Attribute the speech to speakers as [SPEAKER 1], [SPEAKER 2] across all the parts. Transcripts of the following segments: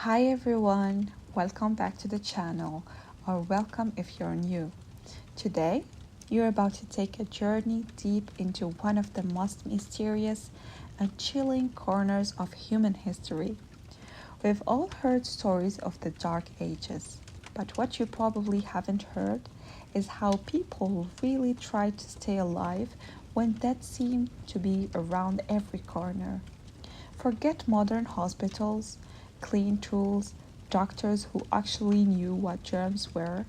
[SPEAKER 1] Hi everyone, welcome back to the channel, or welcome if you're new. Today, you're about to take a journey deep into one of the most mysterious and chilling corners of human history. We've all heard stories of the Dark Ages, but what you probably haven't heard is how people really tried to stay alive when death seemed to be around every corner. Forget modern hospitals, clean tools, doctors who actually knew what germs were.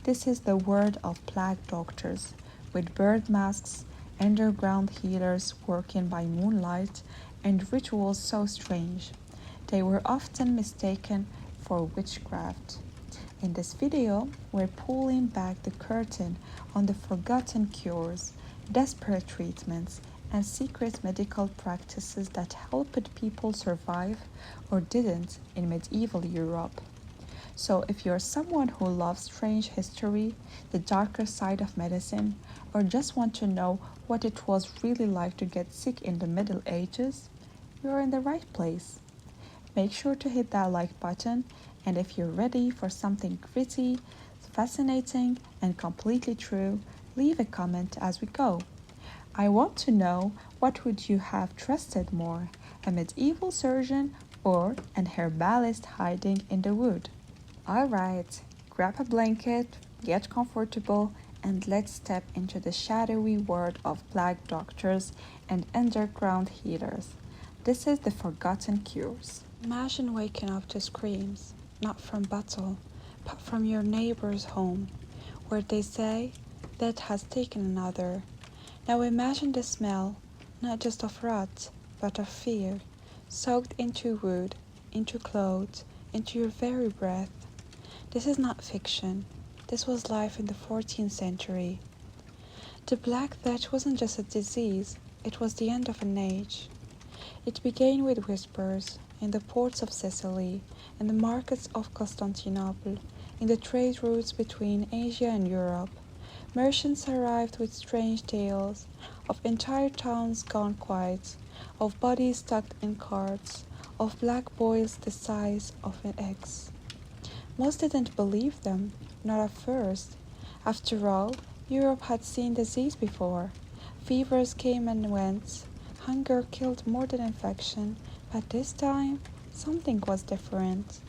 [SPEAKER 1] This is the world of plague doctors, with bird masks, underground healers working by moonlight, and rituals so strange. They were often mistaken for witchcraft. In this video, we're pulling back the curtain on the forgotten cures, desperate treatments, and secret medical practices that helped people survive or didn't in medieval Europe. So, if you're someone who loves strange history, the darker side of medicine, or just want to know what it was really like to get sick in the Middle Ages, you're in the right place. Make sure to hit that like button, and if you're ready for something gritty, fascinating, and completely true, leave a comment as we go. I want to know, what would you have trusted more, a medieval surgeon or an herbalist hiding in the wood? Alright, grab a blanket, get comfortable, and let's step into the shadowy world of plague doctors and underground healers. This is the Forgotten Cures. Imagine waking up to screams, not from battle, but from your neighbor's home, where they say, "Death has taken another." Now imagine the smell, not just of rot, but of fear, soaked into wood, into clothes, into your very breath. This is not fiction. This was life in the 14th century. The Black Death wasn't just a disease, it was the end of an age. It began with whispers in the ports of Sicily, in the markets of Constantinople, in the trade routes between Asia and Europe. Merchants arrived with strange tales of entire towns gone quiet, of bodies tucked in carts, of black boils the size of eggs. Most didn't believe them, not at first. After all, Europe had seen disease before. Fevers came and went. Hunger killed more than infection, but this time, something was different.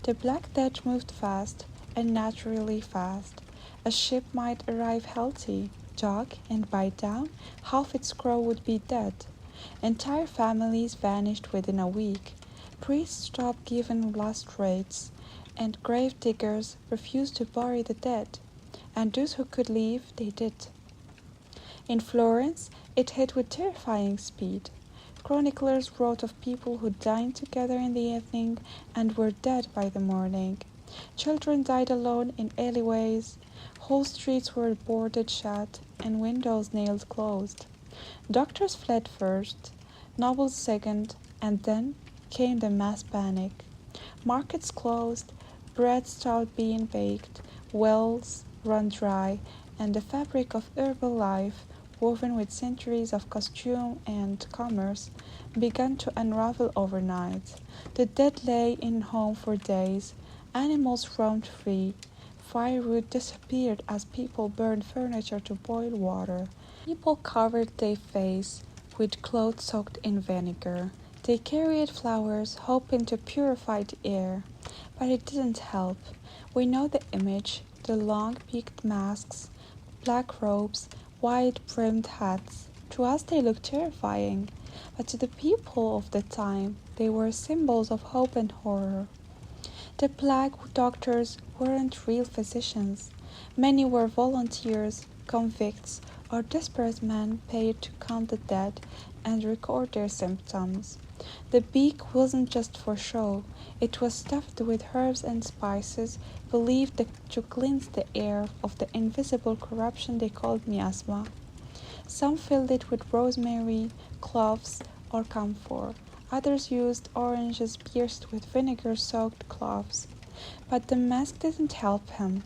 [SPEAKER 1] The Black Death moved fast, unnaturally fast. A ship might arrive healthy, dock, and by dawn, half its crew would be dead. Entire families vanished within a week. Priests stopped giving last rites, and grave diggers refused to bury the dead. And those who could leave, they did. In Florence, it hit with terrifying speed. Chroniclers wrote of people who dined together in the evening and were dead by the morning. Children died alone in alleyways. Whole streets were boarded shut and windows nailed closed. Doctors fled first, nobles second, and then came the mass panic. Markets closed, bread stopped being baked, wells run dry, and the fabric of herbal life, woven with centuries of costume and commerce, began to unravel overnight. The dead lay in home for days, animals roamed free, firewood disappeared as people burned furniture to boil water. People covered their face with clothes soaked in vinegar. They carried flowers, hoping to purify the air, but it didn't help. We know the image, the long peaked masks, black robes, wide-brimmed hats. To us they looked terrifying, but to the people of the time they were symbols of hope and horror. The plague doctors weren't real physicians. Many were volunteers, convicts, or desperate men paid to count the dead and record their symptoms. The beak wasn't just for show, it was stuffed with herbs and spices believed to cleanse the air of the invisible corruption they called miasma. Some filled it with rosemary, cloves, or camphor. Others used oranges pierced with vinegar-soaked cloves. But the mask didn't help him.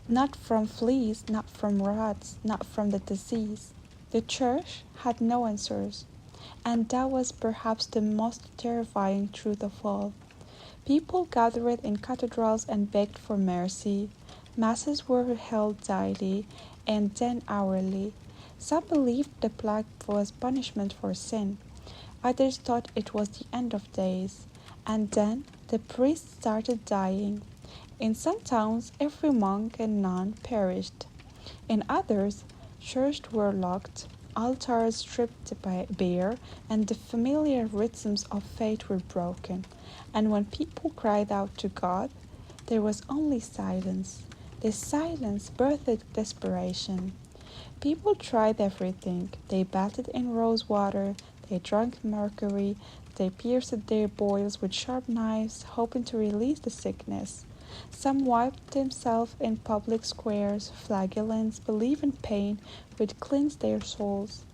[SPEAKER 1] Not from fleas, not from rats, not from the disease. The church had no answers. And that was perhaps the most terrifying truth of all. People gathered in cathedrals and begged for mercy. Masses were held daily and then hourly. Some believed the plague was punishment for sin. Others thought it was the end of days. And then the priests started dying. In some towns, every monk and nun perished. In others, churches were locked, altars stripped bare, and the familiar rhythms of faith were broken. And when people cried out to God, there was only silence. This silence birthed desperation. People tried everything. They bathed in rose water, they drank mercury, they pierced their boils with sharp knives, hoping to release the sickness. Some wiped themselves in public squares. Flagellants, believing pain would cleanse their souls.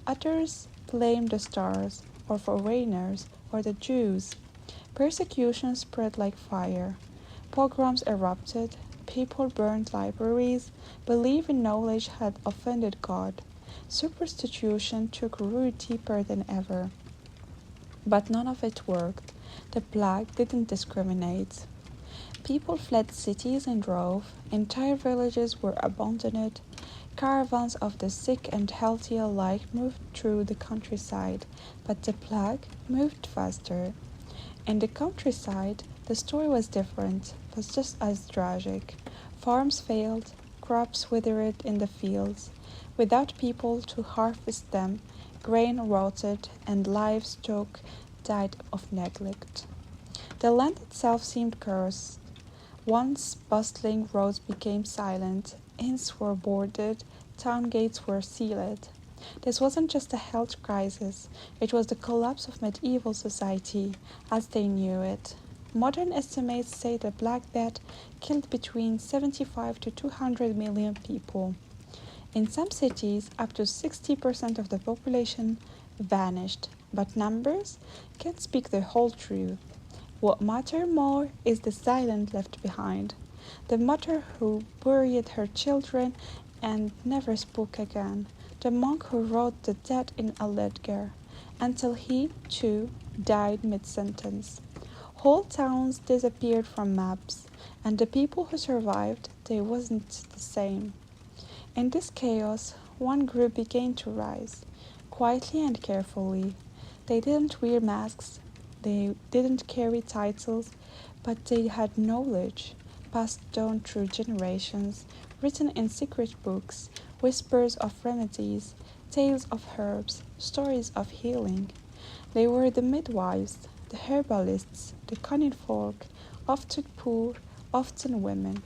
[SPEAKER 1] Others blamed the stars, or foreigners, or the Jews. Persecution spread like fire. Pogroms erupted. People burned libraries, believing knowledge had offended God. Superstition took root deeper than ever. But none of it worked. The plague didn't discriminate. People fled cities in droves. Entire villages were abandoned. Caravans of the sick and healthy alike moved through the countryside, but the plague moved faster. In the countryside, the story was different, but just as tragic. Farms failed, crops withered in the fields. Without people to harvest them, grain rotted, and livestock died of neglect. The land itself seemed cursed. Once bustling roads became silent, inns were boarded, town gates were sealed. This wasn't just a health crisis, it was the collapse of medieval society as they knew it. Modern estimates say the Black Death killed between 75 to 200 million people. In some cities, up to 60% of the population vanished, but numbers can't speak the whole truth. What matters more is the silence left behind. The mother who buried her children and never spoke again. The monk who wrote the dead in a ledger, until he, too, died mid-sentence. Whole towns disappeared from maps, and the people who survived, they wasn't the same. In this chaos, one group began to rise, quietly and carefully. They didn't wear masks, they didn't carry titles, but they had knowledge, passed down through generations, written in secret books, whispers of remedies, tales of herbs, stories of healing. They were the midwives, the herbalists, the cunning folk, often poor, often women.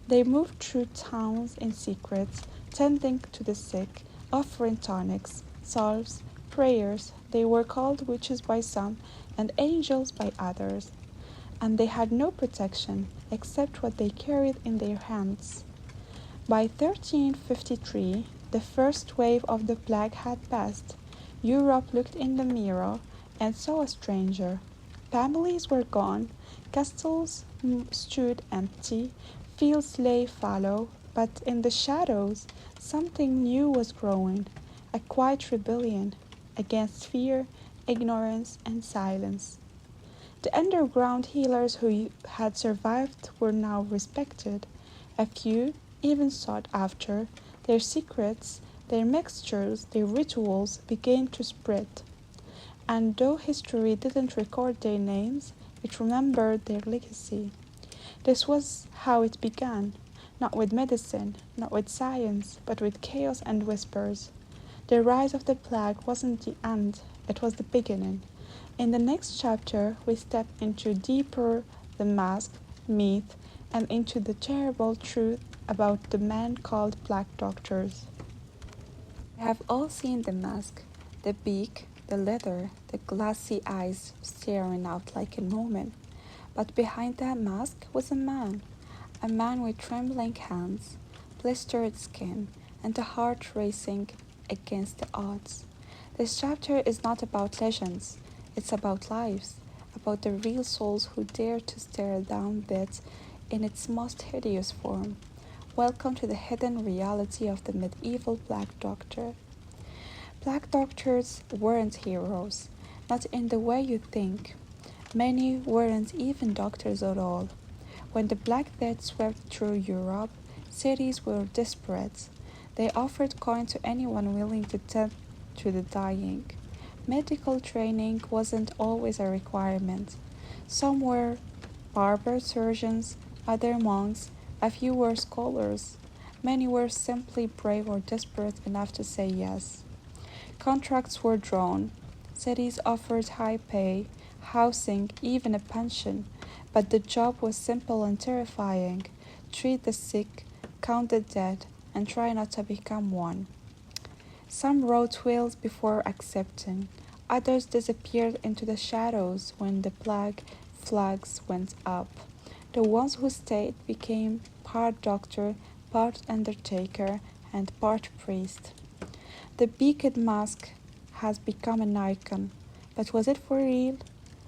[SPEAKER 1] They moved through towns in secret, tending to the sick, offering tonics, salves, prayers. They were called witches by some and angels by others, and they had no protection except what they carried in their hands. By 1353, the first wave of the plague had passed. Europe looked in the mirror and saw a stranger. Families were gone, castles stood empty, fields lay fallow, but in the shadows something new was growing, a quiet rebellion against fear, ignorance, and silence. The underground healers who had survived were now respected. A few even sought after. Their secrets, their mixtures, their rituals began to spread. And though history didn't record their names, it remembered their legacy. This was how it began, not with medicine, not with science, but with chaos and whispers. The rise of the plague wasn't the end, it was the beginning. In the next chapter, we step into deeper the mask, myth, and into the terrible truth about the men called Black Doctors. We have all seen the mask, the beak, the leather, the glassy eyes staring out like a Norman. But behind that mask was a man with trembling hands, blistered skin, and a heart racing against the odds. This chapter is not about legends, it's about lives, about the real souls who dare to stare down death in its most hideous form. Welcome to the hidden reality of the medieval Black Doctor. Black doctors weren't heroes, not in the way you think. Many weren't even doctors at all. When the Black Death swept through Europe, cities were desperate. They offered coin to anyone willing to tend to the dying. Medical training wasn't always a requirement. Some were barber surgeons, other monks, a few were scholars. Many were simply brave or desperate enough to say yes. Contracts were drawn. Cities offered high pay, housing, even a pension, but the job was simple and terrifying. Treat the sick, count the dead, and try not to become one. Some wrote wills before accepting. Others disappeared into the shadows when the black flags went up. The ones who stayed became part doctor, part undertaker, and part priest. The beaked mask has become an icon, but was it for real?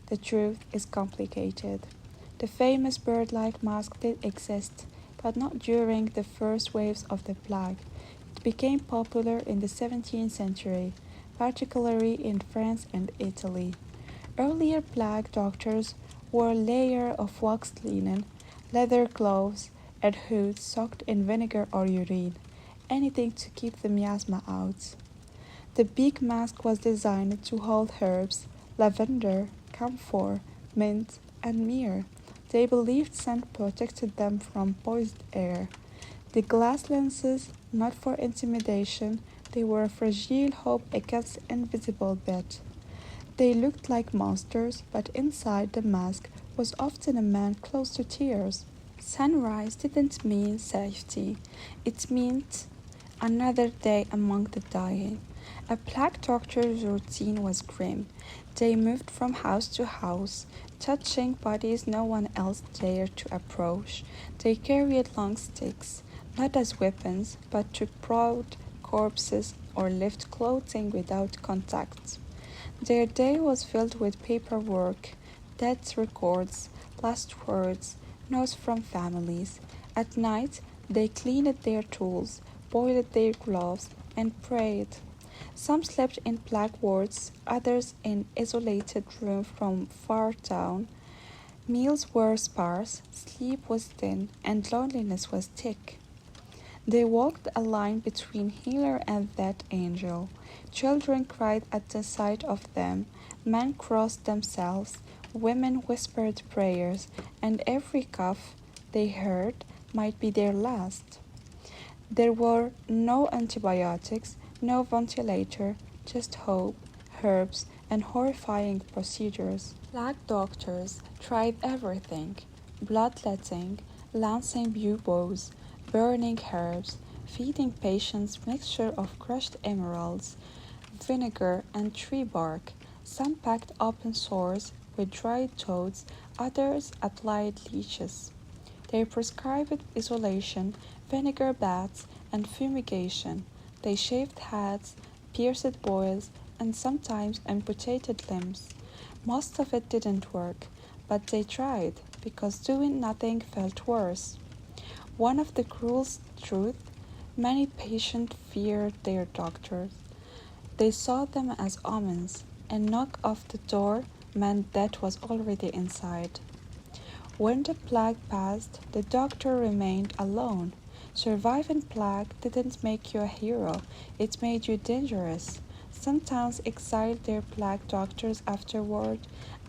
[SPEAKER 1] The truth is complicated. The famous bird-like mask did exist, but not during the first waves of the plague. It became popular in the 17th century, particularly in France and Italy. Earlier plague doctors wore a layer of waxed linen, leather gloves, and hoods soaked in vinegar or urine, anything to keep the miasma out. The big mask was designed to hold herbs, lavender, camphor, mint, and myrrh. They believed scent protected them from poisoned air. The glass lenses, not for intimidation, they were a fragile hope against invisible death. They looked like monsters, but inside the mask was often a man close to tears. Sunrise didn't mean safety, it meant another day among the dying. A black doctor's routine was grim. They moved from house to house, touching bodies no one else dared to approach. They carried long sticks, not as weapons, but to prod corpses or lift clothing without contact. Their day was filled with paperwork, death records, last words, notes from families. At night, they cleaned their tools, boiled their gloves, and prayed. Some slept in black wards, others in isolated rooms from far town. Meals were sparse, sleep was thin, and loneliness was thick. They walked a line between healer and death angel. Children cried at the sight of them, men crossed themselves, women whispered prayers, and every cough they heard might be their last. There were no antibiotics, no ventilator, just hope, herbs, and horrifying procedures. Black doctors tried everything: bloodletting, lancing buboes, burning herbs, feeding patients mixture of crushed emeralds, vinegar, and tree bark. Some packed open sores with dried toads, others applied leeches. They prescribed isolation, vinegar baths, and fumigation. They shaved heads, pierced boils, and sometimes amputated limbs. Most of it didn't work, but they tried because doing nothing felt worse. One of the cruelest truths: many patients feared their doctors. They saw them as omens, and knock off the door meant death was already inside. When the plague passed, the doctor remained alone. Surviving plague didn't make you a hero, it made you dangerous. Some towns exiled their plague doctors afterward,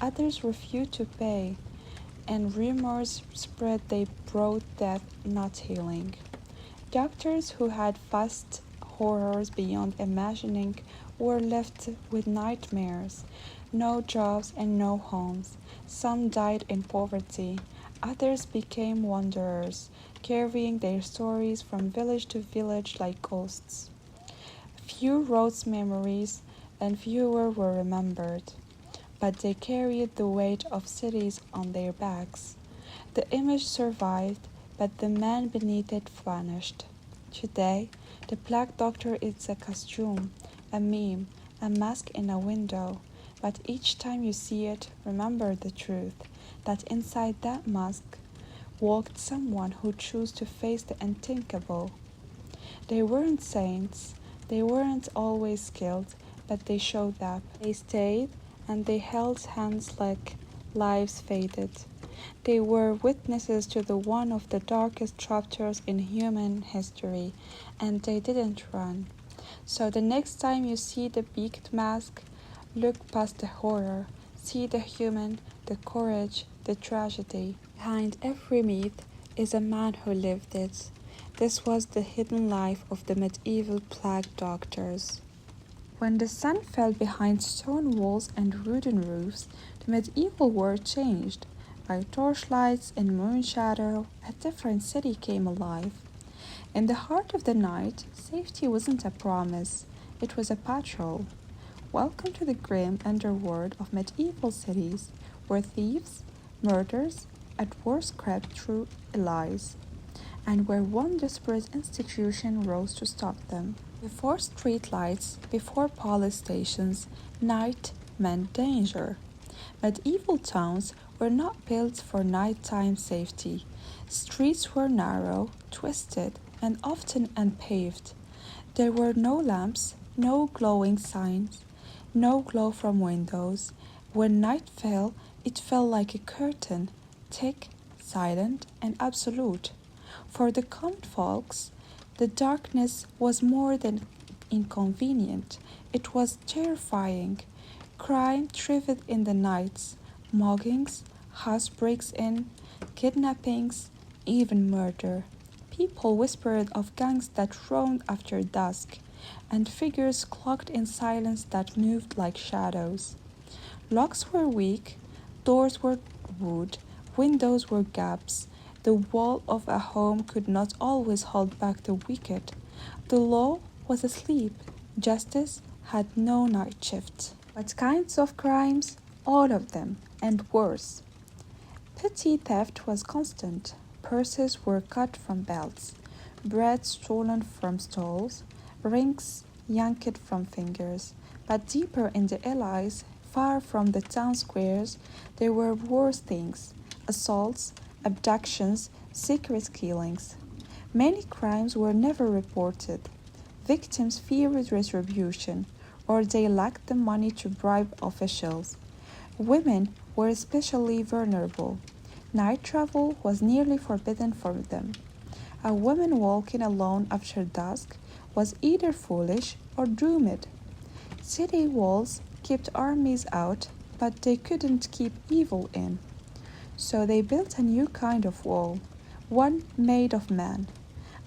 [SPEAKER 1] others refused to pay, and rumors spread they brought death, not healing. Doctors who had faced horrors beyond imagining were left with nightmares, no jobs and no homes. Some died in poverty, others became wanderers, carrying their stories from village to village like ghosts. Few wrote memories, and fewer were remembered, but they carried the weight of cities on their backs. The image survived, but the man beneath it vanished. Today, the Black Doctor is a costume, a meme, a mask in a window, but each time you see it, remember the truth, that inside that mask walked someone who chose to face the unthinkable. They weren't saints, they weren't always skilled, but they showed up. They stayed, and they held hands like lives faded. They were witnesses to the one of the darkest chapters in human history, and they didn't run. So the next time you see the beaked mask, look past the horror, see the human, the courage, the tragedy. Behind every myth is a man who lived it. This was the hidden life of the medieval plague doctors. When the sun fell behind stone walls and wooden roofs, the medieval world changed. By torchlights and moon shadow, a different city came alive. In the heart of the night, safety wasn't a promise, it was a patrol. Welcome to the grim underworld of medieval cities, where thieves, murderers, and wars crept through lies, and where one desperate institution rose to stop them. Before streetlights, before police stations, night meant danger. Medieval towns were not built for nighttime safety. Streets were narrow, twisted, and often unpaved. There were no lamps, no glowing signs, no glow from windows. When night fell, it fell like a curtain, thick, silent, and absolute. For the common folks, the darkness was more than inconvenient, it was terrifying. Crime thrived in the nights, muggings, house breaks in, kidnappings, even murder. People whispered of gangs that roamed after dusk, and figures cloaked in silence that moved like shadows. Locks were weak, doors were wood, windows were gaps. The wall of a home could not always hold back the wicked. The law was asleep. Justice had no night shift. What kinds of crimes? All of them, and worse. Petty theft was constant. Purses were cut from belts, bread stolen from stalls, rings yanked from fingers. But deeper in the alleys, far from the town squares, there were worse things: assaults, abductions, secret killings. Many crimes were never reported. Victims feared retribution, or they lacked the money to bribe officials. Women were especially vulnerable. Night travel was nearly forbidden for them. A woman walking alone after dusk was either foolish or doomed. City walls kept armies out, but they couldn't keep evil in. So they built a new kind of wall, one made of man.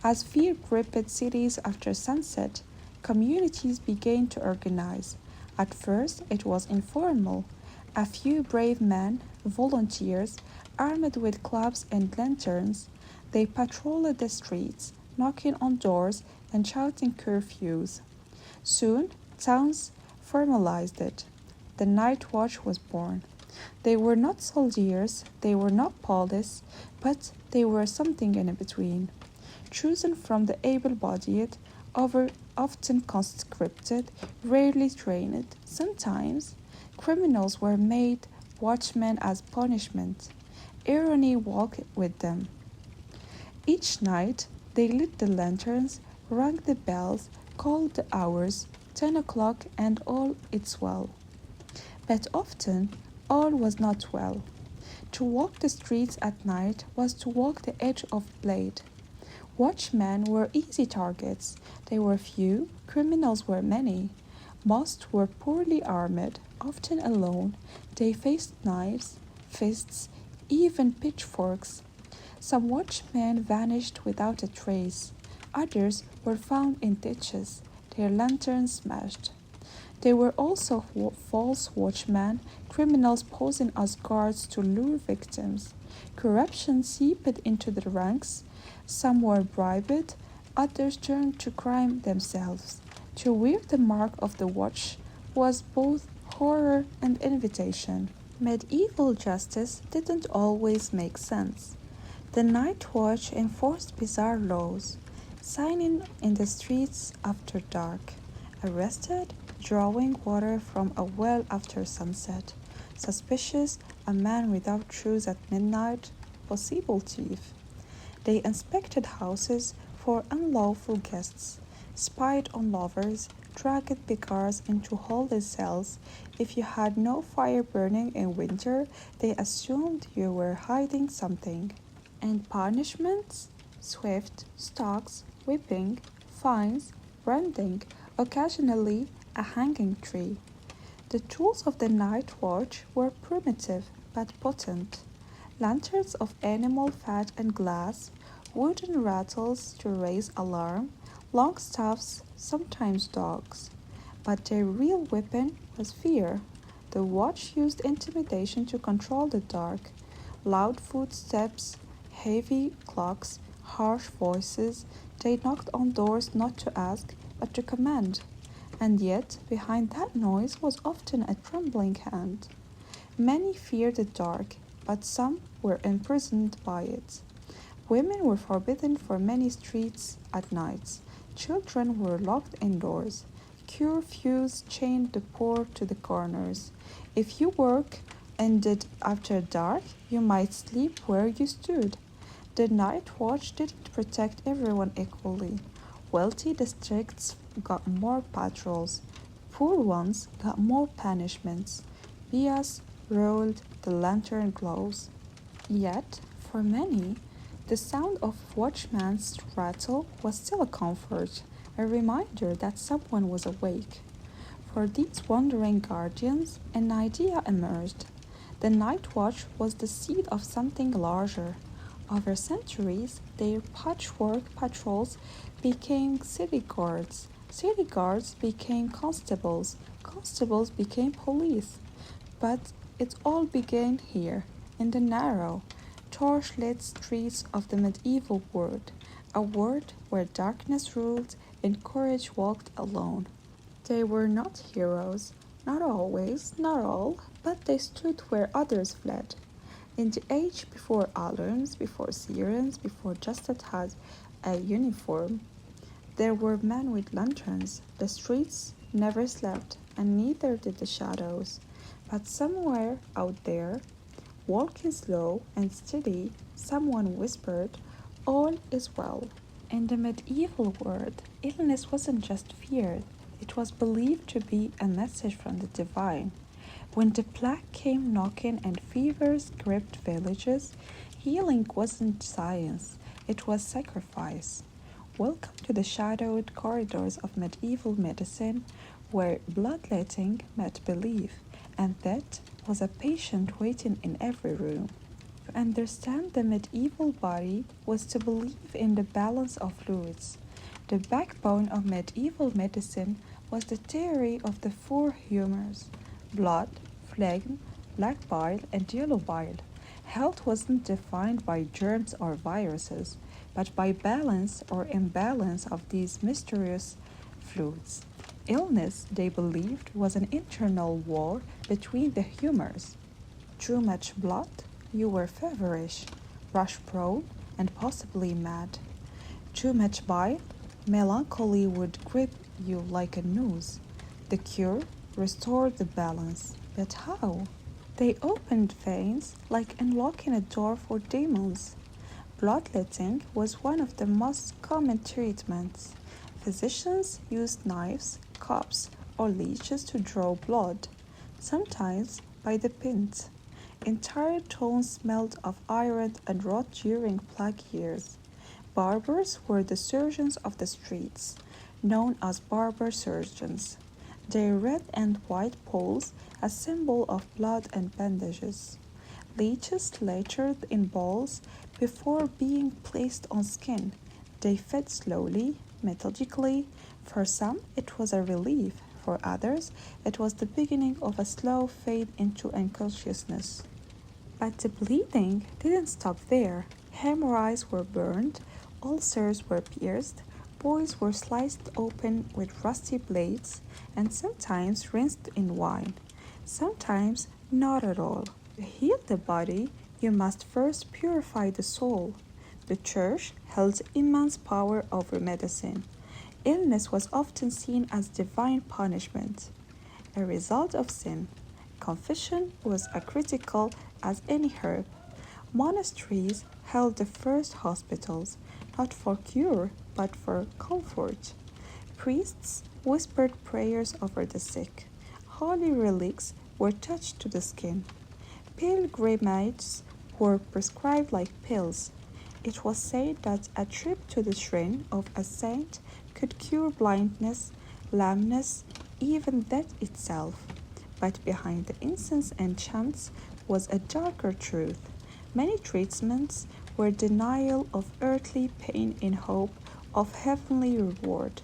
[SPEAKER 1] As fear gripped cities after sunset, communities began to organize. At first, it was informal. A few brave men, volunteers, armed with clubs and lanterns, they patrolled the streets, knocking on doors and shouting curfews. Soon, towns formalized it. The night watch was born. They were not soldiers, they were not police, but they were something in between. Chosen from the able-bodied, often conscripted, rarely trained. Sometimes criminals were made watchmen as punishment. Irony walked with them. Each night they lit the lanterns, rang the bells, called the hours, 10 o'clock, and all is well. But often all was not well. To walk the streets at night was to walk the edge of blade. Watchmen were easy targets. They were few, criminals were many. Most were poorly armed, often alone. They faced knives, fists, even pitchforks. Some watchmen vanished without a trace. Others were found in ditches, their lanterns smashed. There were also false watchmen, criminals posing as guards to lure victims. Corruption seeped into the ranks. Some were bribed, others turned to crime themselves. To wear the mark of the watch was both horror and invitation. Medieval justice didn't always make sense. The night watch enforced bizarre laws, signing in the streets after dark, arrested, drawing water from a well after sunset, suspicious, a man without shoes at midnight, possible thief. They inspected houses for unlawful guests, spied on lovers, dragged beggars into holy cells. If you had no fire burning in winter, they assumed you were hiding something. And punishments? Swift, stocks, whipping, fines, branding, occasionally a hanging tree. The tools of the night watch were primitive but potent. Lanterns of animal fat and glass, wooden rattles to raise alarm, long staffs, sometimes dogs. But their real weapon was fear. The watch used intimidation to control the dark. Loud footsteps, heavy clocks, harsh voices. They knocked on doors not to ask, but to command. And yet, behind that noise was often a trembling hand. Many feared the dark, but some were imprisoned by it. Women were forbidden from many streets at nights. Children were locked indoors. Curfews chained the poor to the corners. If your work ended after dark, you might sleep where you stood. The night watch didn't protect everyone equally. Wealthy districts got more patrols. Poor ones got more punishments. Bias ruled the lantern glows. Yet, for many, the sound of watchman's rattle was still a comfort, a reminder that someone was awake. For these wandering guardians, an idea emerged. The night watch was the seed of something larger. Over centuries, their patchwork patrols became city guards became constables, constables became police. But it all began here, in the narrow, torch-lit streets of the medieval world, a world where darkness ruled and courage walked alone. They were not heroes, not always, not all, but they stood where others fled. In the age before alarms, before sirens, before justice had a uniform, there were men with lanterns. The streets never slept, and neither did the shadows. But somewhere out there, walking slow and steady, someone whispered, "All is well." In the medieval world, illness wasn't just feared, it was believed to be a message from the divine. When the plague came knocking and fevers gripped villages, healing wasn't science, it was sacrifice. Welcome to the shadowed corridors of medieval medicine, where bloodletting met belief, and that was a patient waiting in every room. To understand the medieval body was to believe in the balance of fluids. The backbone of medieval medicine was the theory of the four humors: blood, phlegm, black bile, and yellow bile. Health wasn't defined by germs or viruses, but by balance or imbalance of these mysterious fluids. Illness, they believed, was an internal war between the humors. Too much blood, you were feverish, rush prone, and possibly mad. Too much bile, melancholy would grip you like a noose. The cure restored the balance. But how? They opened veins like unlocking a door for demons. Bloodletting was one of the most common treatments. Physicians used knives, cups, or leeches to draw blood, sometimes by the pint. Entire towns smelled of iron and rot during plague years. Barbers were the surgeons of the streets, known as barber surgeons. Their red and white poles, a symbol of blood and bandages. Leeches lathered in balls before being placed on skin. They fed slowly, methodically. For some, it was a relief. For others, it was the beginning of a slow fade into unconsciousness. But the bleeding didn't stop there. Hemorrhoids were burned, ulcers were pierced, boys were sliced open with rusty blades, and sometimes rinsed in wine. Sometimes not at all. To heal the body, you must first purify the soul. The church held immense power over medicine. Illness was often seen as divine punishment, a result of sin. Confession was as critical as any herb. Monasteries held the first hospitals, not for cure, but for comfort. Priests whispered prayers over the sick. Holy relics were touched to the skin. Pilgrimages were prescribed like pills. It was said that a trip to the shrine of a saint could cure blindness, lameness, even death itself. But behind the incense and chants was a darker truth. Many treatments were denial of earthly pain in hope of heavenly reward.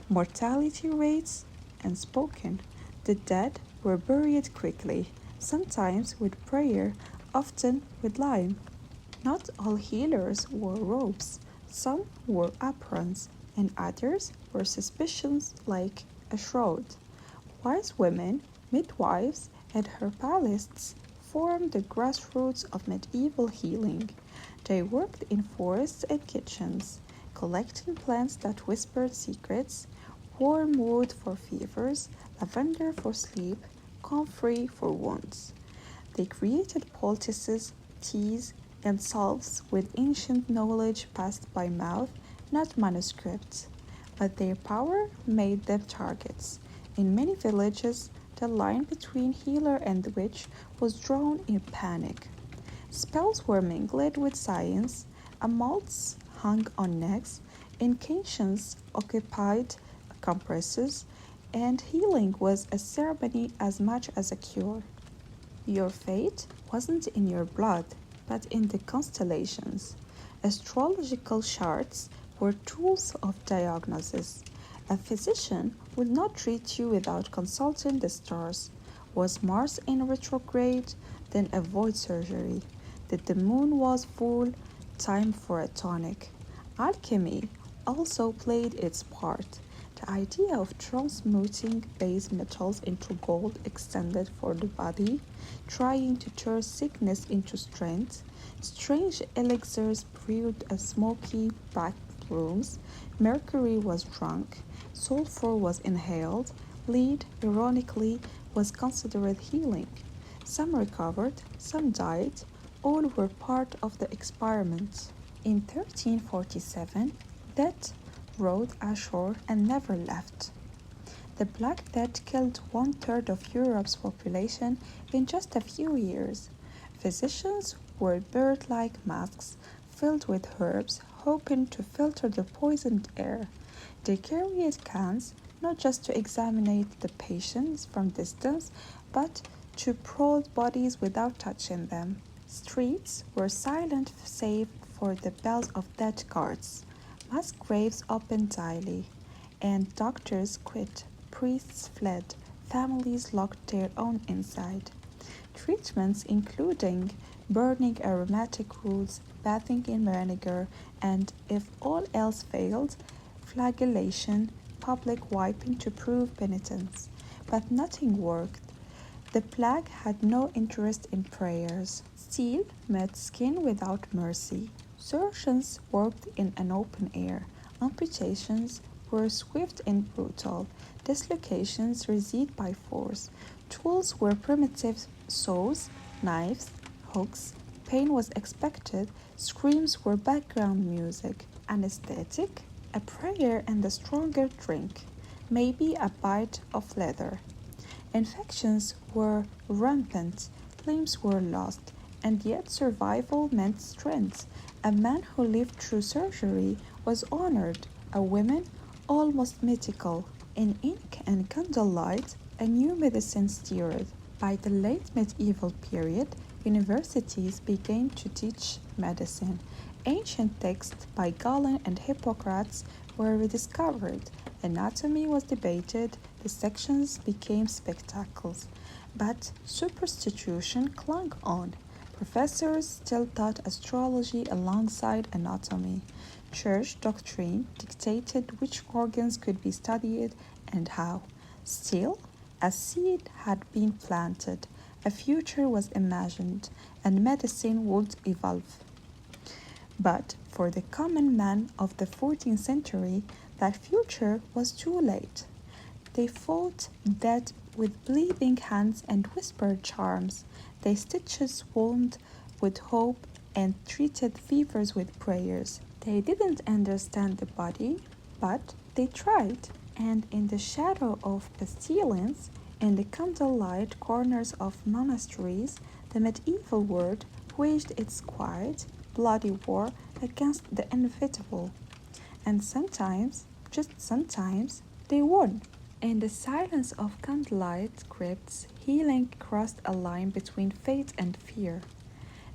[SPEAKER 1] Mortality rates unspoken. The dead were buried quickly, sometimes with prayer, often with lime. Not all healers wore robes. Some wore aprons, and others wore suspicions like a shroud. Wise women, midwives, and herbalists formed the grassroots of medieval healing. They worked in forests and kitchens, collecting plants that whispered secrets, wormwood for fevers, lavender for sleep, comfrey for wounds. They created poultices, teas, and salves with ancient knowledge passed by mouth, not manuscripts. But their power made them targets. In many villages, the line between healer and witch was drawn in panic. Spells were mingled with science, amulets hung on necks, incantations occupied compresses, and healing was a ceremony as much as a cure. Your fate wasn't in your blood, but in the constellations. Astrological charts were tools of diagnosis. A physician would not treat you without consulting the stars. Was Mars in retrograde? Then avoid surgery. That the moon was full, time for a tonic. Alchemy also played its part. The idea of transmuting base metals into gold extended for the body, trying to turn sickness into strength. Strange elixirs brewed as smoky back rooms. Mercury was drunk. Sulfur was inhaled. Lead, ironically, was considered healing. Some recovered, some died. All were part of the experiment. In 1347, death rode ashore and never left. The Black Death killed 1/3 of Europe's population in just a few years. Physicians wore bird-like masks filled with herbs, hoping to filter the poisoned air. They carried cans not just to examine the patients from distance, but to prod bodies without touching them. Streets were silent save for the bells of death carts. Mass graves opened daily, and doctors quit, priests fled, families locked their own inside. Treatments including burning aromatic roots, bathing in vinegar, and, if all else failed, flagellation, public wiping to prove penitence. But nothing worked. The plague had no interest in prayers. Steel met skin without mercy. Surgeons worked in an open air. Amputations were swift and brutal. Dislocations receded by force. Tools were primitive saws, knives, hooks. Pain was expected. Screams were background music. Anesthetic, a prayer and a stronger drink. Maybe a bite of leather. Infections were rampant. Limbs were lost. And yet survival meant strength. A man who lived through surgery was honored, a woman almost mythical. In ink and candlelight, a new medicine stirred. By the late medieval period, universities began to teach medicine. Ancient texts by Galen and Hippocrates were rediscovered. Anatomy was debated, dissections became spectacles. But superstition clung on. Professors still taught astrology alongside anatomy. Church doctrine dictated which organs could be studied and how. Still, a seed had been planted, a future was imagined, and medicine would evolve. But for the common man of the 14th century, that future was too late. They fought death with bleeding hands and whispered charms. They stitched wounds with hope and treated fevers with prayers. They didn't understand the body, but they tried. And in the shadow of pestilence, in the candlelight corners of monasteries, the medieval world waged its quiet, bloody war against the inevitable. And sometimes, just sometimes, they won. In the silence of candlelight crypts, healing crossed a line between faith and fear.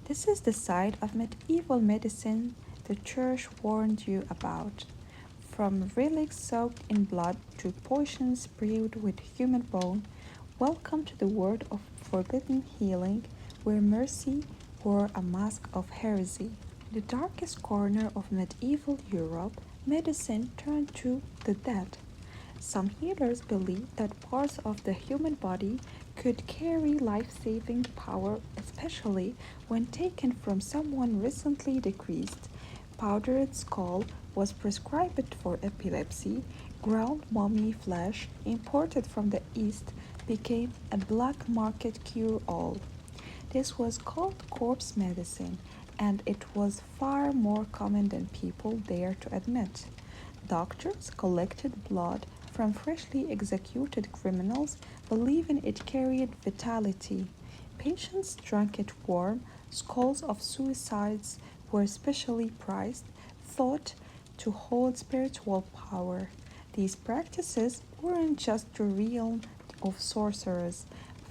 [SPEAKER 1] This is the side of medieval medicine the Church warned you about. From relics soaked in blood to potions brewed with human bone, welcome to the world of forbidden healing, where mercy wore a mask of heresy. In the darkest corner of medieval Europe, medicine turned to the dead. Some healers believed that parts of the human body could carry life-saving power, especially when taken from someone recently deceased. Powdered skull was prescribed for epilepsy. Ground mummy flesh imported from the East became a black market cure-all. This was called corpse medicine, and it was far more common than people dare to admit. Doctors collected blood from freshly executed criminals, believing it carried vitality. Patients drank it warm. Skulls of suicides were specially prized, thought to hold spiritual power. These practices weren't just the realm of sorcerers.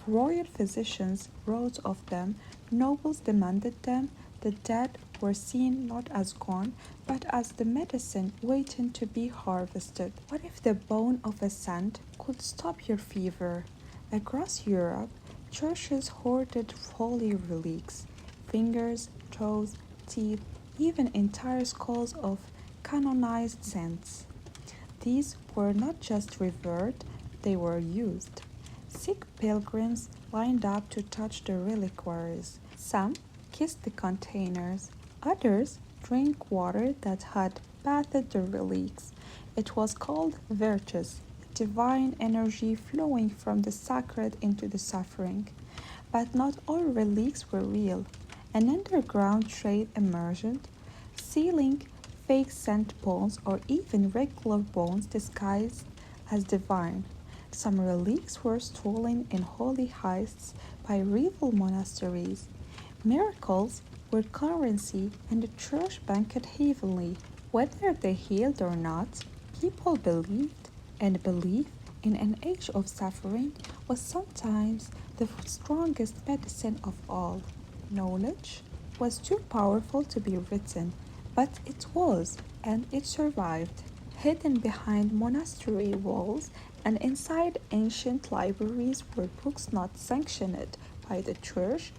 [SPEAKER 1] Royal physicians wrote of them, nobles demanded them, the dead were seen not as gone, but as the medicine waiting to be harvested. What if the bone of a saint could stop your fever? Across Europe, churches hoarded holy relics, fingers, toes, teeth, even entire skulls of canonized saints. These were not just revered, they were used. Sick pilgrims lined up to touch the reliquaries. Some kissed the containers, others drank water that had bathed the relics. It was called virtus, divine energy flowing from the sacred into the suffering. But not all relics were real. An underground trade emerged, selling fake scent bones or even regular bones disguised as divine. Some relics were stolen in holy heists by rival monasteries. Miracles were currency, and the church banked heavily. Whether they healed or not, people believed, and belief in an age of suffering was sometimes the strongest medicine of all. Knowledge was too powerful to be written, but it was, and it survived, hidden behind monastery walls and inside ancient libraries were books not sanctioned by the church,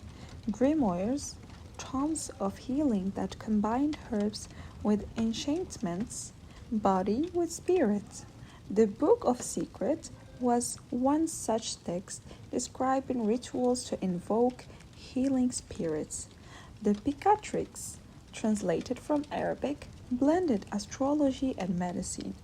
[SPEAKER 1] grimoires, tomes of healing that combined herbs with enchantments, body with spirit. The Book of Secrets was one such text describing rituals to invoke healing spirits. The Picatrix, translated from Arabic, blended astrology and medicine.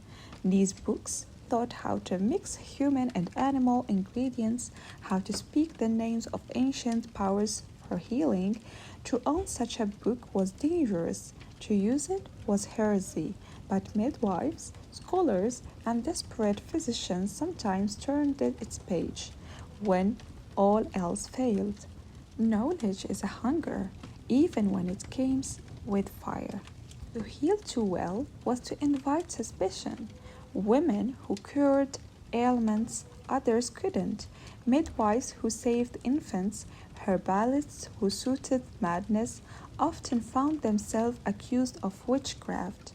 [SPEAKER 1] These books taught how to mix human and animal ingredients, how to speak the names of ancient powers for healing. To own such a book was dangerous. To use it was heresy. But midwives, scholars, and desperate physicians sometimes turned its page when all else failed. Knowledge is a hunger, even when it comes with fire. To heal too well was to invite suspicion. Women who cured ailments others couldn't, midwives who saved infants, herbalists who soothed madness, often found themselves accused of witchcraft.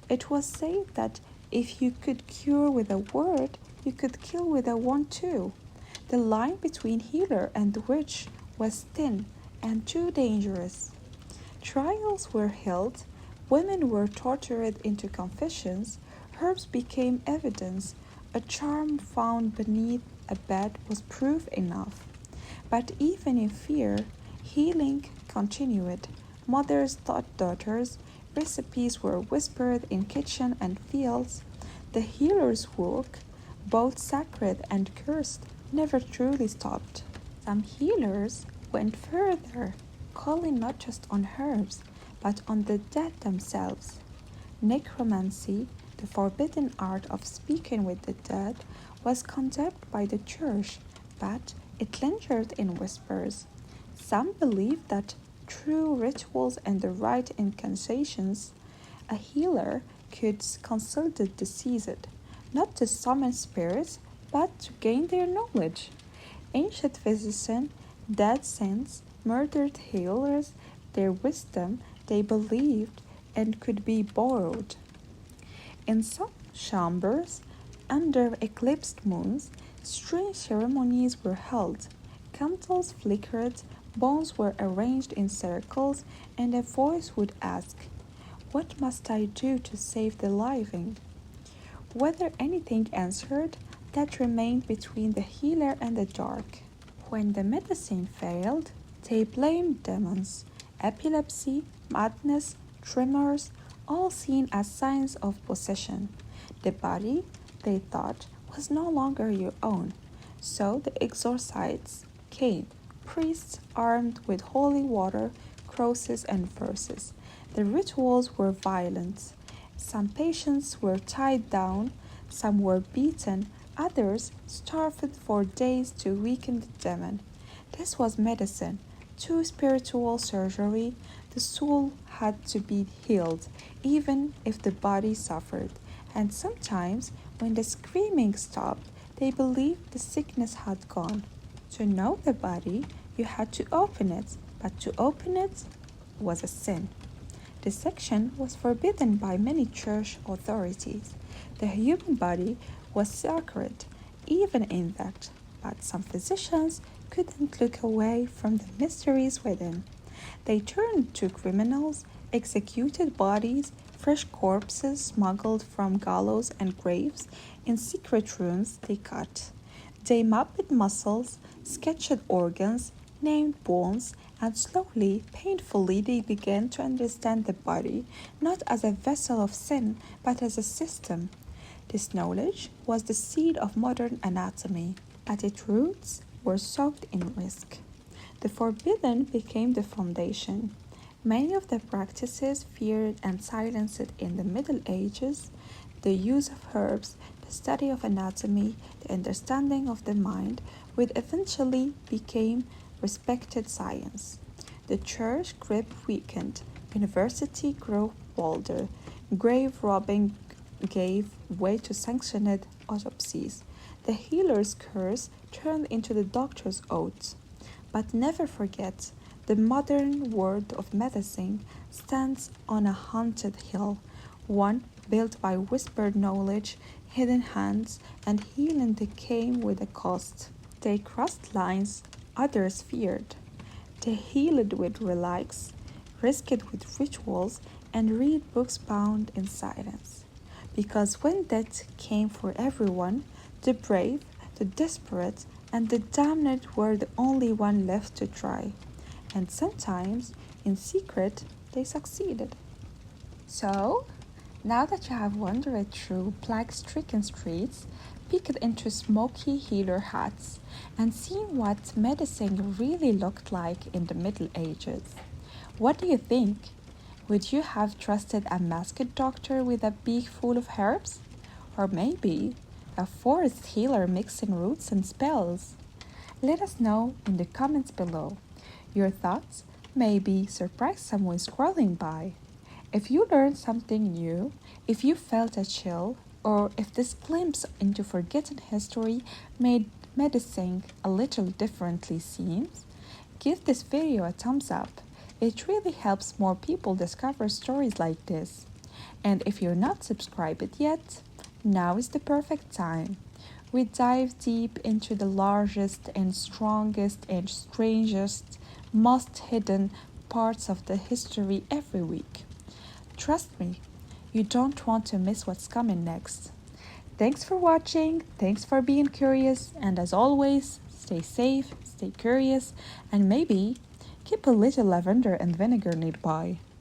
[SPEAKER 1] It was said that if you could cure with a word, you could kill with a wand too. The line between healer and witch was thin and too dangerous. Trials were held, women were tortured into confessions, herbs became evidence, a charm found beneath a bed was proof enough. But even in fear, healing continued. Mothers taught daughters, recipes were whispered in kitchen and fields. The healer's work, both sacred and cursed, never truly stopped. Some healers went further, calling not just on herbs, but on the dead themselves. Necromancy, The forbidden art of speaking with the dead was condemned by the church, but it lingered in whispers. Some believed that through rituals and the right incantations, a healer could consult the deceased, not to summon spirits, but to gain their knowledge. Ancient physicians, dead saints, murdered healers, their wisdom they believed and could be borrowed. In some chambers, under eclipsed moons, strange ceremonies were held. Candles flickered, bones were arranged in circles, and a voice would ask, "What must I do to save the living?" Whether anything answered, that remained between the healer and the dark. When the medicine failed, they blamed demons, epilepsy, madness, tremors, all seen as signs of possession. The body, they thought, was no longer your own. So the exorcists came, priests armed with holy water, crosses, and verses. The rituals were violent. Some patients were tied down, some were beaten, others starved for days to weaken the demon. This was medicine, too spiritual surgery. The soul had to be healed, even if the body suffered. And sometimes, when the screaming stopped, they believed the sickness had gone. To know the body, you had to open it, but to open it was a sin. Dissection was forbidden by many church authorities. The human body was sacred, even in that, but some physicians couldn't look away from the mysteries within. They turned to criminals, executed bodies, fresh corpses smuggled from gallows and graves. In secret rooms they cut. They mapped muscles, sketched organs, named bones, and slowly, painfully, they began to understand the body, not as a vessel of sin, but as a system. This knowledge was the seed of modern anatomy, but its roots were soaked in risk. The forbidden became the foundation. Many of the practices feared and silenced in the Middle Ages, the use of herbs, the study of anatomy, the understanding of the mind, would eventually become respected science. The church grip weakened, university grew bolder, grave robbing gave way to sanctioned autopsies. The healer's curse turned into the doctor's oath. But never forget, the modern world of medicine stands on a haunted hill, one built by whispered knowledge, hidden hands, and healing that came with a cost. They crossed lines others feared. They healed with relics, risked with rituals, and read books bound in silence. Because when death came for everyone, the brave, the desperate, and the damned were the only one left to try. And sometimes, in secret, they succeeded. So, now that you have wandered through plague-stricken streets, peeked into smoky healer hats, and seen what medicine really looked like in the Middle Ages, what do you think? Would you have trusted a masked doctor with a beak full of herbs? Or maybe a forest healer mixing roots and spells? Let us know in the comments below. Your thoughts maybe surprise someone scrolling by. If you learned something new, if you felt a chill, or if this glimpse into forgotten history made medicine a little differently seems, give this video a thumbs up. It really helps more people discover stories like this. And if you're not subscribed yet, now is the perfect time. We dive deep into the largest and strongest and strangest, most hidden parts of the history every week. Trust me, you don't want to miss what's coming next. Thanks for watching, thanks for being curious, and as always, stay safe, stay curious, and maybe keep a little lavender and vinegar nearby.